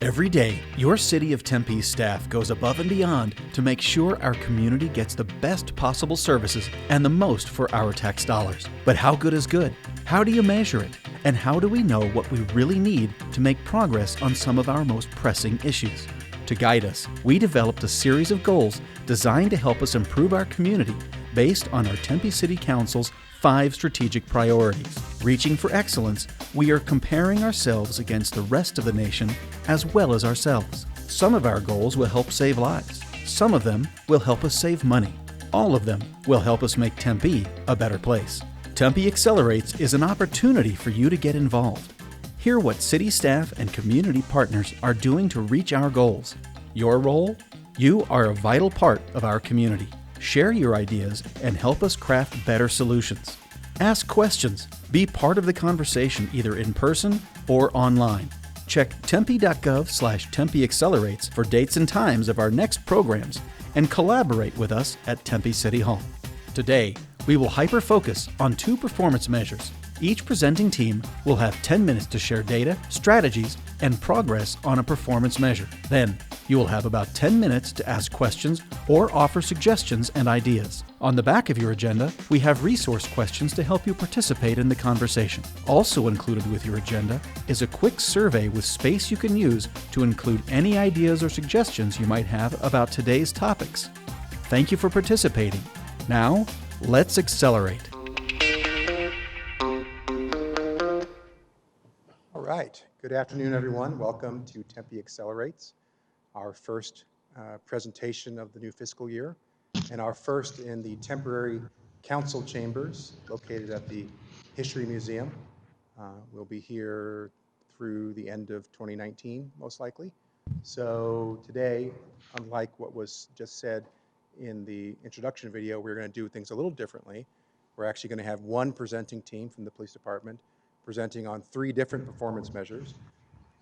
Every day, your City of Tempe staff goes above and beyond to make sure our community gets the best possible services and the most for our tax dollars. But how good is good? How do you measure it? And how do we know what we really need to make progress on some of our most pressing issues? To guide us, we developed a series of goals designed to help us improve our community based on our Tempe City Council's 5 strategic priorities. Reaching for excellence, we are comparing ourselves against the rest of the nation as well as ourselves. Some of our goals will help save lives. Some of them will help us save money. All of them will help us make Tempe a better place. Tempe Accelerates is an opportunity for you to get involved. Hear what city staff and community partners are doing to reach our goals. Your role? You are a vital part of our community. Share your ideas and help us craft better solutions. Ask questions. Be part of the conversation either in person or online. Check tempe.gov/Tempe Accelerates for dates and times of our next programs and collaborate with us at Tempe City Hall. Today, we will hyper-focus on 2 performance measures. Each presenting team will have 10 minutes to share data, strategies, and progress on a performance measure. Then, you will have about 10 minutes to ask questions or offer suggestions and ideas. On the back of your agenda, we have resource questions to help you participate in the conversation. Also included with your agenda is a quick survey with space you can use to include any ideas or suggestions you might have about today's topics. Thank you for participating. Now, let's accelerate. All right. Good afternoon, everyone. Welcome to Tempe Accelerates, our first presentation of the new fiscal year and our first in the temporary council chambers located at the History Museum. We'll be here through the end of 2019, most likely. So today, unlike what was just said in the introduction video, we're going to do things a little differently. We're actually going to have one presenting team from the police department presenting on 3 different performance measures,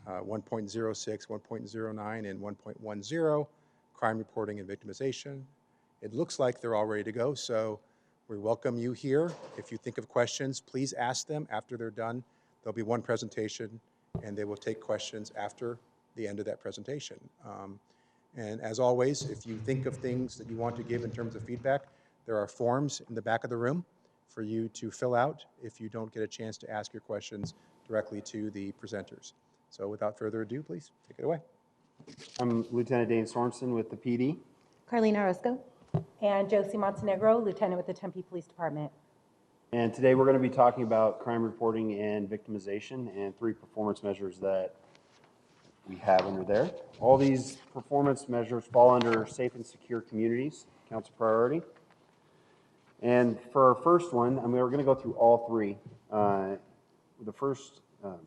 1.06, 1.09, and 1.10, crime reporting and victimization. It looks like they're all ready to go, so we welcome you here. If you think of questions, please ask them after they're done. There'll be one presentation, and they will take questions after the end of that presentation. And as always, if you think of things that you want to give in terms of feedback, there are forms in the back of the room for you to fill out if you don't get a chance to ask your questions directly to the presenters. So without further ado, please take it away. I'm Lieutenant Dane Sorensen with the PD. Carlina Orozco. And Josie Montenegro, Lieutenant with the Tempe Police Department. And today we're going to be talking about crime reporting and victimization and 3 performance measures that we have under there. All these performance measures fall under safe and secure communities, council priority. And for our first one, we're going to go through all 3. The first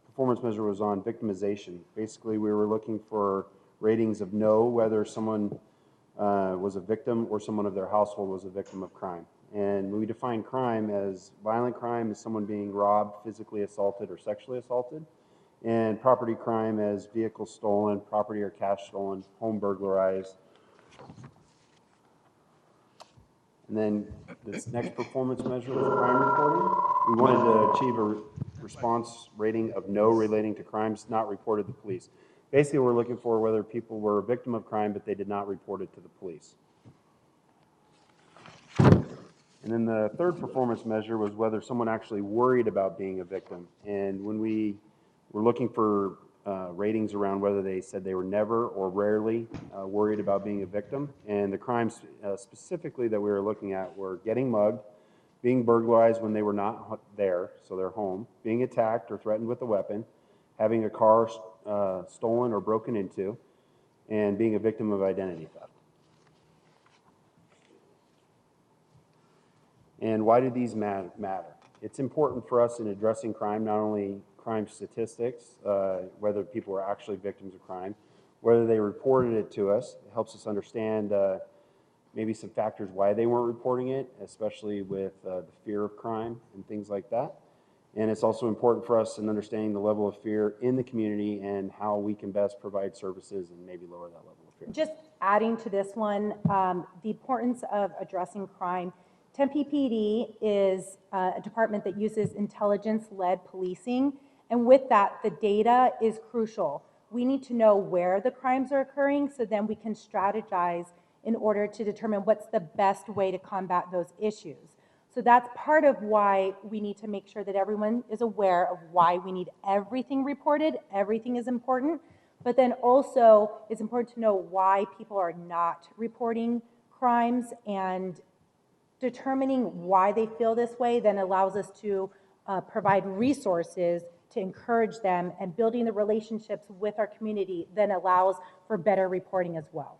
performance measure was on victimization. Basically, we were looking for ratings of no, whether someone was a victim or someone of their household was a victim of crime. And we define crime as violent crime as someone being robbed, physically assaulted, or sexually assaulted. And property crime as vehicles stolen, property or cash stolen, home burglarized. And then this next performance measure was crime reporting. We wanted to achieve a response rating of no relating to crimes not reported to the police. Basically, we're looking for whether people were a victim of crime, but they did not report it to the police. And then the third performance measure was whether someone actually worried about being a victim. And when we were looking for ratings around whether they said they were never or rarely worried about being a victim. And the crimes specifically that we were looking at were getting mugged, being burglarized when they were not there, so they're home, being attacked or threatened with a weapon, having a car stolen or broken into, and being a victim of identity theft. And why do these matter? It's important for us in addressing crime, not only crime statistics, whether people were actually victims of crime, whether they reported it to us. It helps us understand maybe some factors why they weren't reporting it, especially with the fear of crime and things like that. And it's also important for us in understanding the level of fear in the community and how we can best provide services and maybe lower that level of fear. Just adding to this one, the importance of addressing crime. Tempe PD is a department that uses intelligence-led policing, and with that, the data is crucial. we need to know where the crimes are occurring so then we can strategize in order to determine what's the best way to combat those issues. So that's part of why we need to make sure that everyone is aware of why we need everything reported. Everything is important, but then also it's important to know why people are not reporting crimes, and determining why they feel this way then allows us to provide resources to encourage them, and building the relationships with our community then allows for better reporting as well.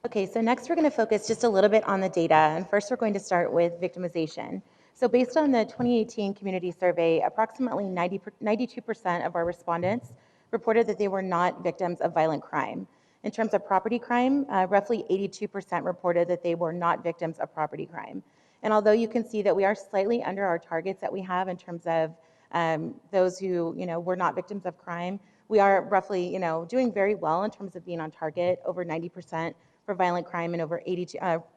Okay, so next we're going to focus just a little bit on the data, and first we're going to start with victimization. So based on the 2018 community survey, approximately 92% of our respondents reported that they were not victims of violent crime. In terms of property crime, roughly 82% reported that they were not victims of property crime. And although you can see that we are slightly under our targets that we have in terms of those who were not victims of crime, we are roughly doing very well in terms of being on target, over 90% for violent crime and over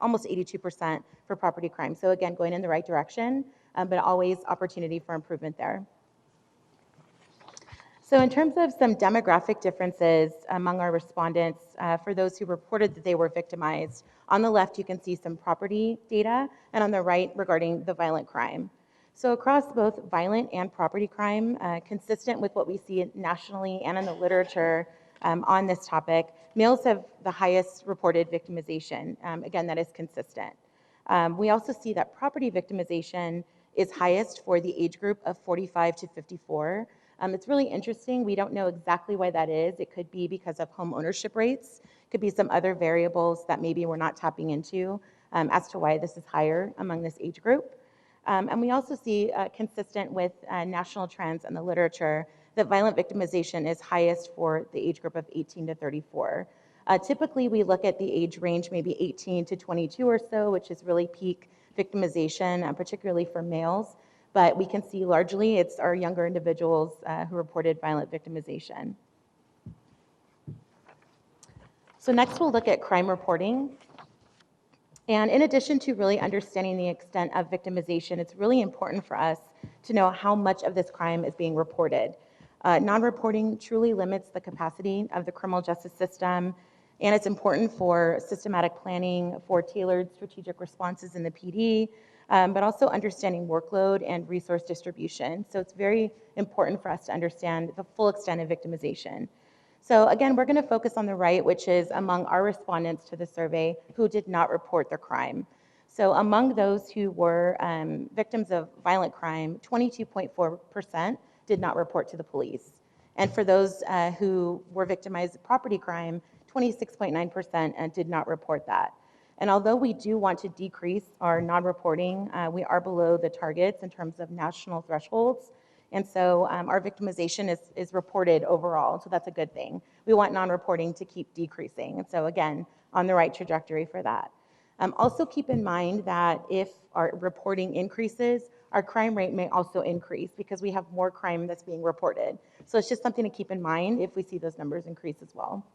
almost 82% for property crime. So again, going in the right direction, but always opportunity for improvement there. So in terms of some demographic differences among our respondents, for those who reported that they were victimized, on the left you can see some property data, and on the right regarding the violent crime. So across both violent and property crime, consistent with what we see nationally and in the literature on this topic, males have the highest reported victimization. Again, that is consistent. We also see that property victimization is highest for the age group of 45 to 54. It's really interesting. We don't know exactly why that is. It could be because of home ownership rates. It could be some other variables that maybe we're not tapping into as to why this is higher among this age group. And we also see, consistent with national trends in the literature, that violent victimization is highest for the age group of 18 to 34. Typically, we look at the age range, maybe 18 to 22 or so, which is really peak victimization, particularly for males. But we can see largely it's our younger individuals who reported violent victimization. So next we'll look at crime reporting. And in addition to really understanding the extent of victimization, it's really important for us to know how much of this crime is being reported. Non-reporting truly limits the capacity of the criminal justice system, and it's important for systematic planning, for tailored strategic responses in the PD, but also understanding workload and resource distribution. So it's very important for us to understand the full extent of victimization. So again, we're going to focus on the right, which is among our respondents to the survey who did not report their crime. So among those who were victims of violent crime, 22.4% did not report to the police. And for those who were victimized of property crime, 26.9% did not report that. And although we do want to decrease our non-reporting, we are below the targets in terms of national thresholds. And so our victimization is reported overall, so that's a good thing. We want non-reporting to keep decreasing. And so again, on the right trajectory for that. Also keep in mind that if our reporting increases, our crime rate may also increase because we have more crime that's being reported. So it's just something to keep in mind if we see those numbers increase as well.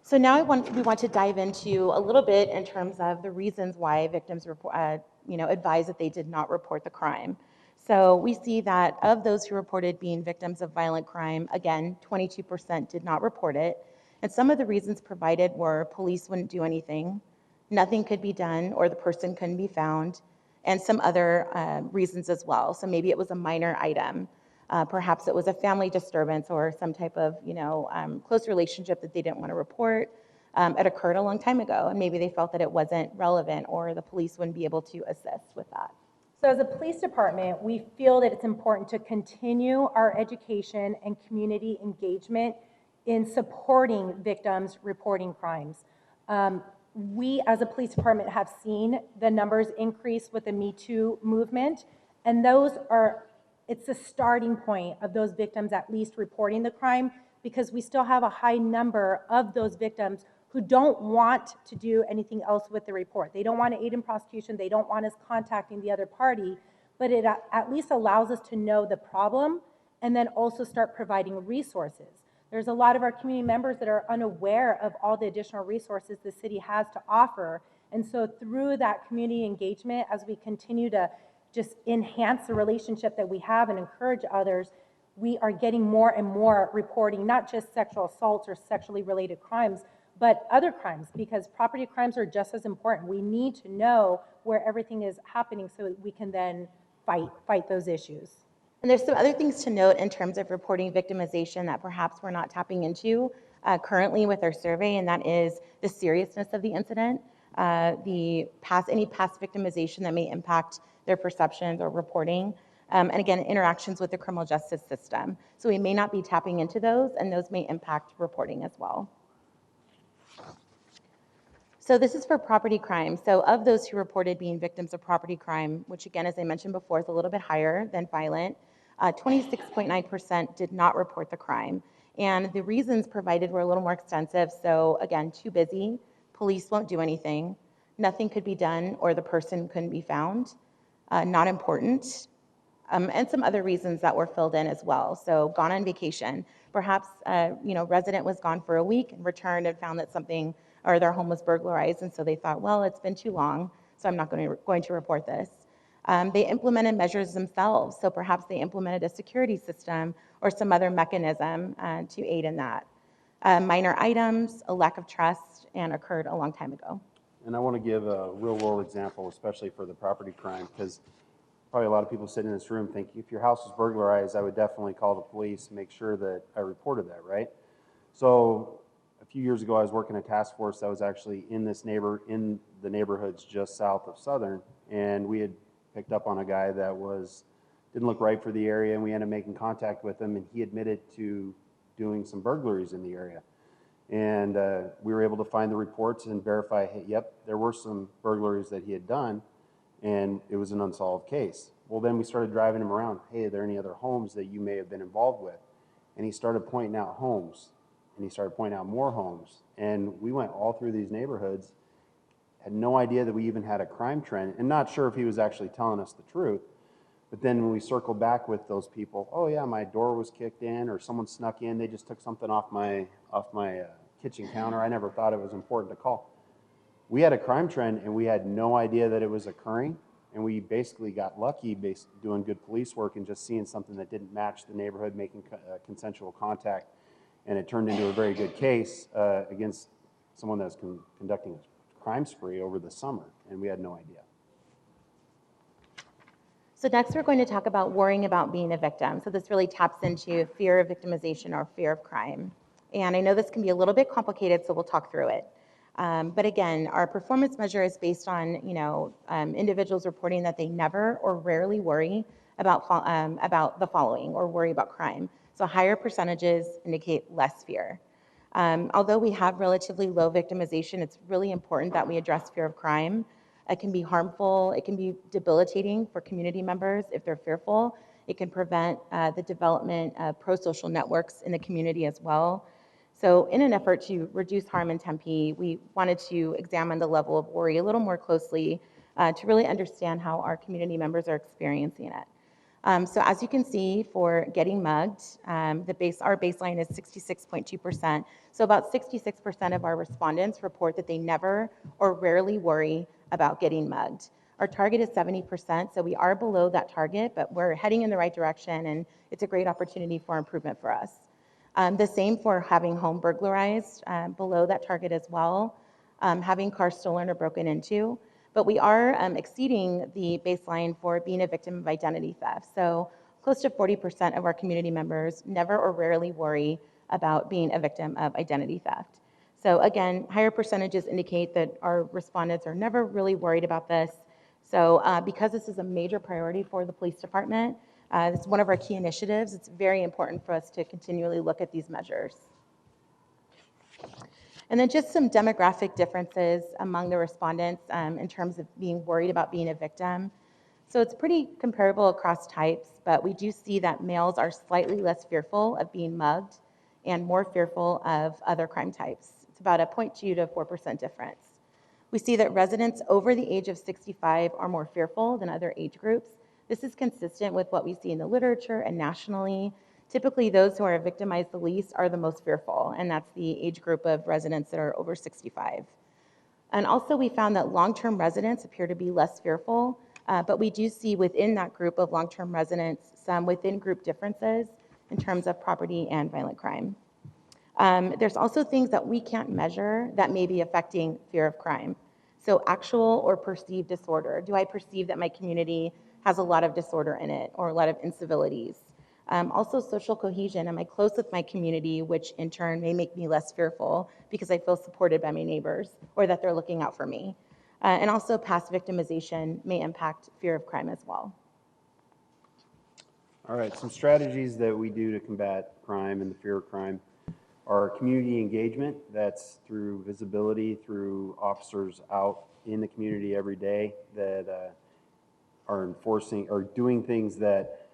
So now we want to dive into a little bit in terms of the reasons why victims advise that they did not report the crime. So we see that of those who reported being victims of violent crime, again, 22% did not report it. And some of the reasons provided were police wouldn't do anything, nothing could be done, or the person couldn't be found, and some other reasons as well. So maybe it was a minor item. Perhaps it was a family disturbance or some type of close relationship that they didn't want to report. It occurred a long time ago, and maybe they felt that it wasn't relevant or the police wouldn't be able to assist with that. So as a police department, we feel that it's important to continue our education and community engagement in supporting victims reporting crimes. We as a police department have seen the numbers increase with the Me Too movement, and it's the starting point of those victims at least reporting the crime, because we still have a high number of those victims who don't want to do anything else with the report. They don't want to aid in prosecution, they don't want us contacting the other party, but it at least allows us to know the problem and then also start providing resources. There's a lot of our community members that are unaware of all the additional resources the city has to offer, and so through that community engagement, as we continue to just enhance the relationship that we have and encourage others, we are getting more and more reporting, not just sexual assaults or sexually related crimes, but other crimes, because property crimes are just as important. We need to know where everything is happening so that we can then fight those issues. And there's some other things to note in terms of reporting victimization that perhaps we're not tapping into currently with our survey, and that is the seriousness of the incident, any past victimization that may impact their perceptions or reporting, and again, interactions with the criminal justice system. So we may not be tapping into those, and those may impact reporting as well. So this is for property crime. So of those who reported being victims of property crime, which again, as I mentioned before, is a little bit higher than violent, 26.9% did not report the crime. And the reasons provided were a little more extensive. So again, too busy, police won't do anything, nothing could be done, or the person couldn't be found, not important, and some other reasons that were filled in as well. So gone on vacation, perhaps resident was gone for a week and returned and found that something or their home was burglarized, and so they thought, well, it's been too long, so I'm not going to report this. They implemented measures themselves, so perhaps they implemented a security system or some other mechanism to aid in that. Minor items, a lack of trust, and occurred a long time ago. And I want to give a real-world example, especially for the property crime, because probably a lot of people sitting in this room think, if your house was burglarized, I would definitely call the police, make sure that I reported that, right? So a few years ago, I was working a task force that was actually in the neighborhoods just south of Southern, and we had picked up on a guy that didn't look right for the area, and we ended up making contact with him, and he admitted to doing some burglaries in the area. And we were able to find the reports and verify, hey, yep, there were some burglaries that he had done, and it was an unsolved case. Well, then we started driving him around. Hey, are there any other homes that you may have been involved with? And he started pointing out homes, and he started pointing out more homes. And we went all through these neighborhoods, had no idea that we even had a crime trend, and not sure if he was actually telling us the truth. But then when we circled back with those people, oh yeah, my door was kicked in, or someone snuck in, they just took something off my kitchen counter. I never thought it was important to call. We had a crime trend, and we had no idea that it was occurring, and we basically got lucky doing good police work and just seeing something that didn't match the neighborhood, making consensual contact, and it turned into a very good case against someone that was conducting a crime spree over the summer, and we had no idea. So next we're going to talk about worrying about being a victim. So this really taps into fear of victimization or fear of crime. And I know this can be a little bit complicated, so we'll talk through it. But again, our performance measure is based on individuals reporting that they never or rarely worry about the following or worry about crime. So higher percentages indicate less fear. Although we have relatively low victimization, it's really important that we address fear of crime. It can be harmful, it can be debilitating for community members if they're fearful. It can prevent the development of pro-social networks in the community as well. So in an effort to reduce harm in Tempe, we wanted to examine the level of worry a little more closely to really understand how our community members are experiencing it. So as you can see, for getting mugged, our baseline is 66.2%. So about 66% of our respondents report that they never or rarely worry about getting mugged. Our target is 70%, so we are below that target, but we're heading in the right direction, and it's a great opportunity for improvement for us. The same for having home burglarized, below that target as well, having cars stolen or broken into. But we are exceeding the baseline for being a victim of identity theft. So close to 40% of our community members never or rarely worry about being a victim of identity theft. So again, higher percentages indicate that our respondents are never really worried about this. So because this is a major priority for the police department, it's one of our key initiatives. It's very important for us to continually look at these measures. And then just some demographic differences among the respondents in terms of being worried about being a victim. So it's pretty comparable across types, but we do see that males are slightly less fearful of being mugged and more fearful of other crime types. It's about a 0.2 to 4% difference. We see that residents over the age of 65 are more fearful than other age groups. This is consistent with what we see in the literature and nationally. Typically, those who are victimized the least are the most fearful, and that's the age group of residents that are over 65. And also, we found that long-term residents appear to be less fearful, but we do see within that group of long-term residents some within-group differences in terms of property and violent crime. There's also things that we can't measure that may be affecting fear of crime. So actual or perceived disorder. Do I perceive that my community has a lot of disorder in it or a lot of incivilities? Also social cohesion. Am I close with my community, which in turn may make me less fearful because I feel supported by my neighbors or that they're looking out for me. And also past victimization may impact fear of crime as well. All right, some strategies that we do to combat crime and the fear of crime are community engagement. That's through visibility, through officers out in the community every day that are enforcing or doing things that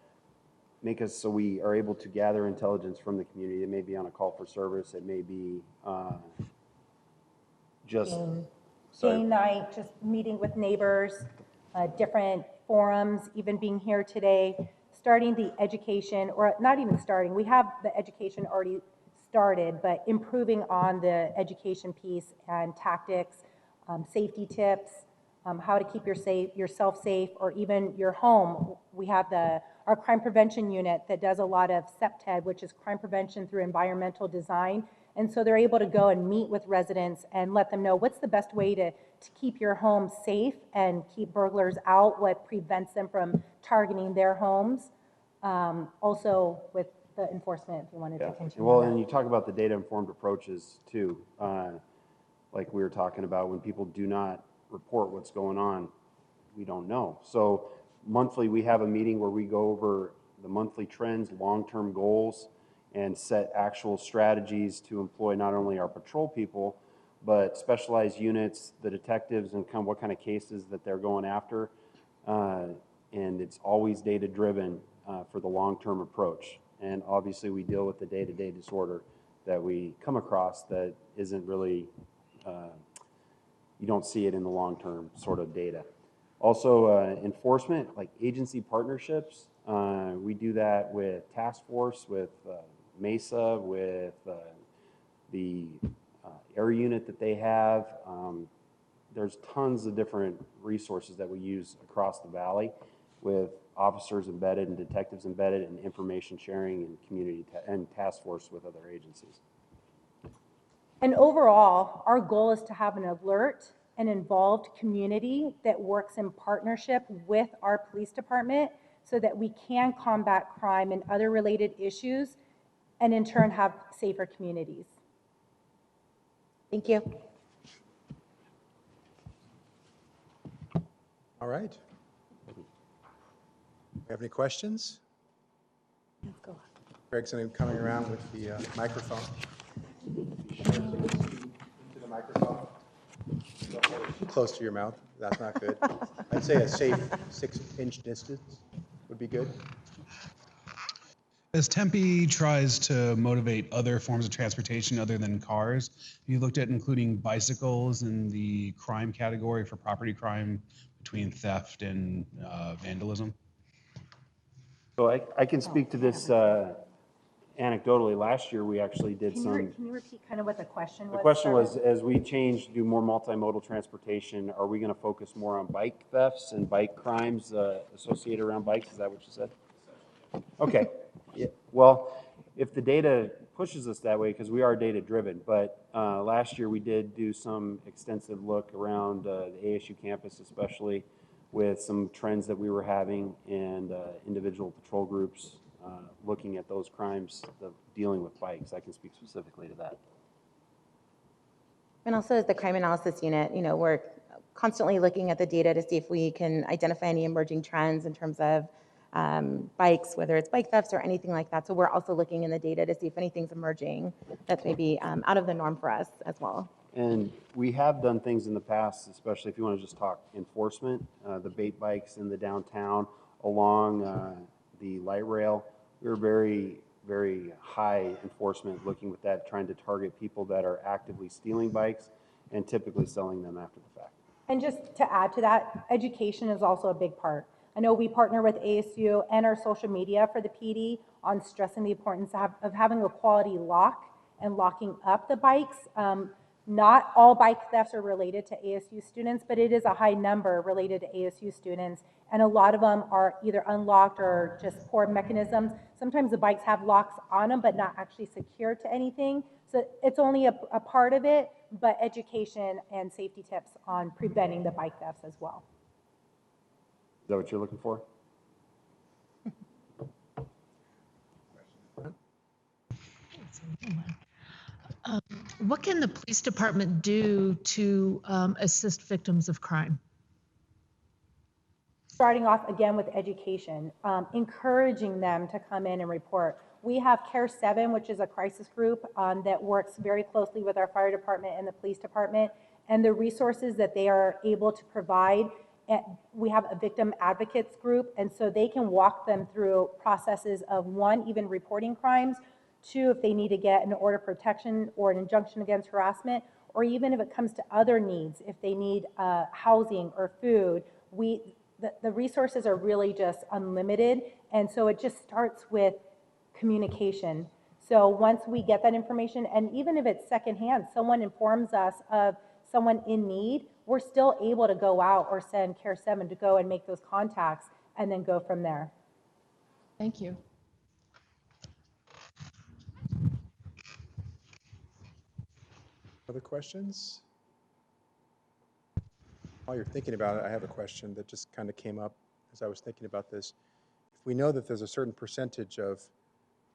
make us so we are able to gather intelligence from the community. It may be on a call for service. It may be just Game night, just meeting with neighbors, different forums, even being here today, starting the education, or not even starting, we have the education already started, but improving on the education piece and tactics, safety tips, how to keep yourself safe, or even your home. We have our crime prevention unit that does a lot of CPTED, which is crime prevention through environmental design. And so they're able to go and meet with residents and let them know what's the best way to keep your home safe and keep burglars out, what prevents them from targeting their homes. Also with the enforcement, if you wanted to continue. Well, and you talk about the data-informed approaches too. Like we were talking about, when people do not report what's going on, we don't know. So monthly, we have a meeting where we go over the monthly trends, long-term goals, and set actual strategies to employ not only our patrol people, but specialized units, the detectives, and what kind of cases that they're going after. And it's always data-driven for the long-term approach. And obviously, we deal with the day-to-day disorder that we come across that isn't really, you don't see it in the long-term sort of data. Also, enforcement, like agency partnerships. We do that with task force, with MESA, with the air unit that they have. There's tons of different resources that we use across the valley with officers embedded and detectives embedded and information sharing and community and task force with other agencies. And overall, our goal is to have an alert and involved community that works in partnership with our police department so that we can combat crime and other related issues and in turn have safer communities. Thank you. All right. Have any questions? Let's go. Greg's going to be coming around with the microphone. To the microphone. Too close to your mouth. That's not good. I'd say a safe 6-inch distance would be good. As Tempe tries to motivate other forms of transportation other than cars, have you looked at including bicycles in the crime category for property crime between theft and vandalism? So I can speak to this anecdotally. Last year, we actually did Can some. you repeat kind of what the question was? The question was, sir? as we change to do more multimodal transportation, are we going to focus more on bike thefts and bike crimes associated around bikes? Is that what you said? Okay. Yeah. Well, if the data pushes us that way, because we are data driven, but last year we did do some extensive look around the ASU campus, especially with some trends that we were having and individual patrol groups looking at those crimes dealing with bikes. I can speak specifically to that. And also as the crime analysis unit, we're constantly looking at the data to see if we can identify any emerging trends in terms of bikes, whether it's bike thefts or anything like that. So we're also looking in the data to see if anything's emerging that's maybe out of the norm for us as well. And we have done things in the past, especially if you want to just talk enforcement, the bait bikes in the downtown along the light rail. We were very, very high enforcement looking with that, trying to target people that are actively stealing bikes and typically selling them after the fact. And just to add to that, education is also a big part. I know we partner with ASU and our social media for the PD on stressing the importance of having a quality lock and locking up the bikes. Not all bike thefts are related to ASU students, but it is a high number related to ASU students. And a lot of them are either unlocked or just poor mechanisms. Sometimes the bikes have locks on them, but not actually secure to anything. So it's only a part of it, but education and safety tips on preventing the bike thefts as well. Is that what you're looking for? What can the police department do to assist victims of crime? Starting off again with education, encouraging them to come in and report. We have Care 7, which is a crisis group that works very closely with our fire department and the police department, and the resources that they are able to provide. We have a victim advocates group, and so they can walk them through processes of, one, even reporting crimes, two, if they need to get an order of protection or an injunction against harassment, or even if it comes to other needs, if they need housing or food. The resources are really just unlimited, and so it just starts with communication. So once we get that information, and even if it's secondhand, someone informs us of someone in need, we're still able to go out or send Care 7 to go and make those contacts and then go from there. Thank you. Other questions? While you're thinking about it, I have a question that just kind of came up as I was thinking about this. If we know that there's a certain percentage of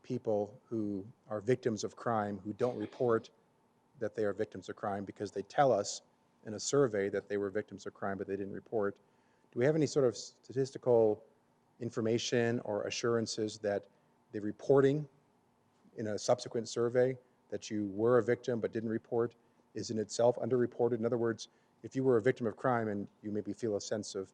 people who are victims of crime who don't report that they are victims of crime because they tell us in a survey that they were victims of crime but they didn't report, do we have any sort of statistical information or assurances that the reporting in a subsequent survey that you were a victim but didn't report is in itself underreported? In other words, if you were a victim of crime and you maybe feel a sense of,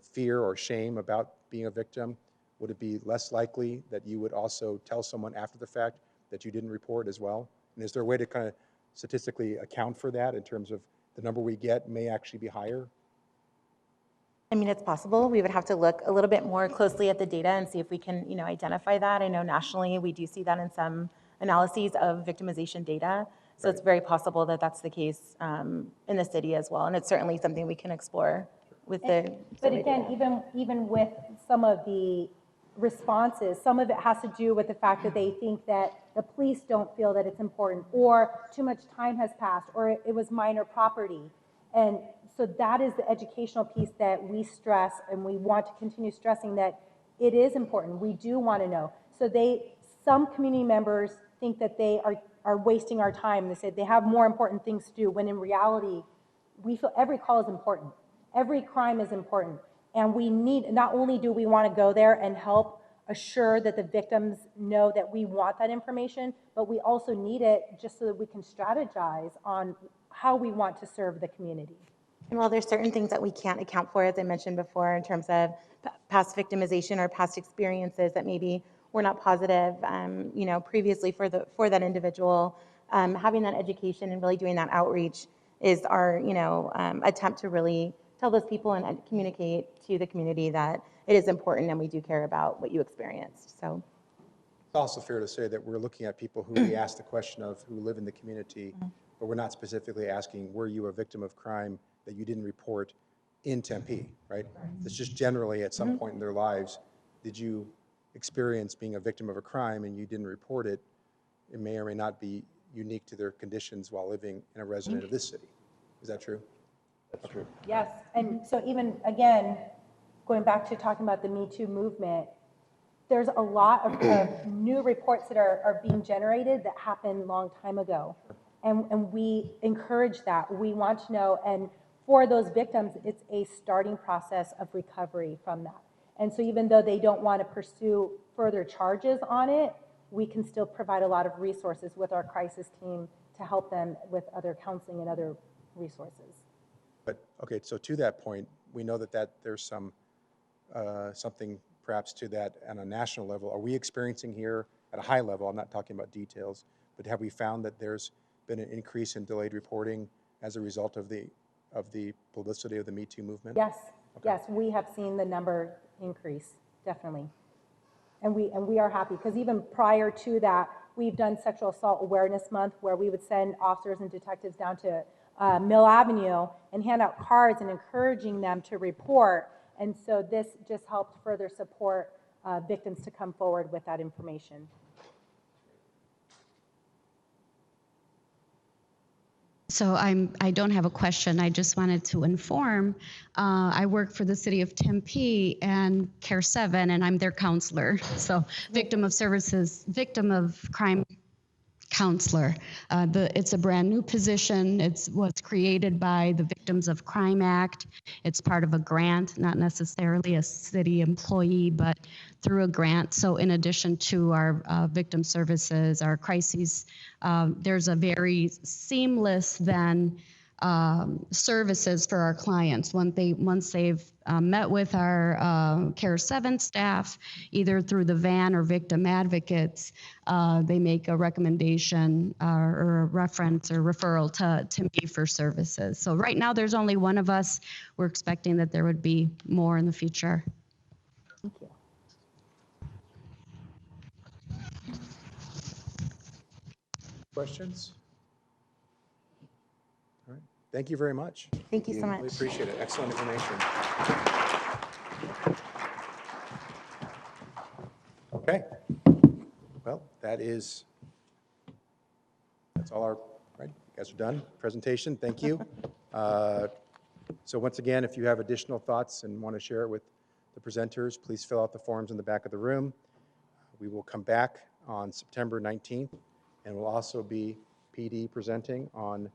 fear or shame about being a victim, would it be less likely that you would also tell someone after the fact that you didn't report as well? And is there a way to kind of statistically account for that in terms of the number we get may actually be higher? I mean, it's possible. We would have to look a little bit more closely at the data and see if we can, identify that. I know nationally we do see that in some analyses of victimization data. So It's very possible that that's the case in the city as well. And it's certainly something we can explore with the. But again, even with some of the responses, some of it has to do with the fact that they think that the police don't feel that it's important, or too much time has passed, or it was minor property. And so that is the educational piece that we stress, and we want to continue stressing that it is important. We do want to know. So some community members think that they are wasting our time. They say they have more important things to do, when in reality, we feel every call is important. Every crime is important. And we need, not only do we want to go there and help assure that the victims know that we want that information, but we also need it just so that we can strategize on how we want to serve the community. And while there's certain things that we can't account for, as I mentioned before, in terms of past victimization or past experiences that maybe were not positive, previously for that individual, having that education and really doing that outreach is our, attempt to really tell those people and communicate to the community that it is important and we do care about what you experienced. So It's also fair to say that we're looking at people who we ask the question of who live in the community, but we're not specifically asking, were you a victim of crime that you didn't report in Tempe, right? It's just generally at some point in their lives, did you experience being a victim of a crime and you didn't report it? It may or may not be unique to their conditions while living in a resident of this city. Is that true? That's true. Yes, and so even, again, going back to talking about the Me Too movement, there's a lot of new reports that are being generated that happened a long time ago. And we encourage that. We want to know, and for those victims, it's a starting process of recovery from that. And so even though they don't want to pursue further charges on it, we can still provide a lot of resources with our crisis team to help them with other counseling and other resources. But, okay, so to that point, we know that there's some, something perhaps to that on a national level. Are we experiencing here at a high level, I'm not talking about details, but have we found that there's been an increase in delayed reporting as a result of the publicity of the Me Too movement? Yes, yes, we have seen the number increase, definitely. And we are happy, because even prior to that, we've done Sexual Assault Awareness Month, where we would send officers and detectives down to Mill Avenue and hand out cards and encouraging them to report. And so this just helped further support victims to come forward with that information. So I don't have a question. I just wanted to inform. I work for the city of Tempe and Care 7, and I'm their counselor. So victim of crime counselor. It's a brand new position. It was created by the Victims of Crime Act. It's part of a grant, not necessarily a city employee, but through a grant. So in addition to our victim services, our crises, there's a very seamless then services for our clients. Once they've met with our Care 7 staff, either through the van or victim advocates, they make a recommendation or a reference or referral to me for services. So right now there's only one of us. We're expecting that there would be more in the future. Thank you. Questions? All right. Thank you very much. Thank you so Really much. appreciate it. Excellent information. Okay. Well, that's all our, right? You guys are done. Presentation. Thank you. So once again, if you have additional thoughts and want to share it with the presenters, please fill out the forms in the back of the room. We will come back on September 19th, and we'll also be PD presenting on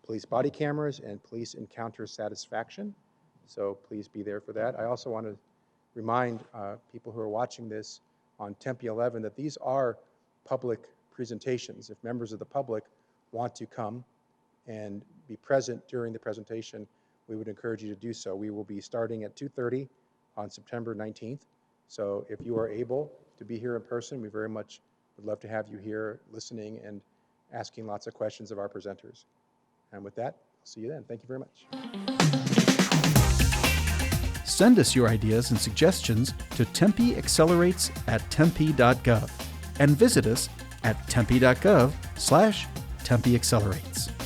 police body cameras and police encounter satisfaction. So please be there for that. I also want to remind people who are watching this on Tempe 11 that these are public presentations. If members of the public want to come and be present during the presentation, we would encourage you to do so. We will be starting at 2:30 on September 19th. So if you are able to be here in person, we very much would love to have you here listening and asking lots of questions of our presenters. And with that, I'll see you then. Thank you very much. Send us your ideas and suggestions to tempeaccelerates@tempe.gov and visit us at tempe.gov/tempeaccelerates.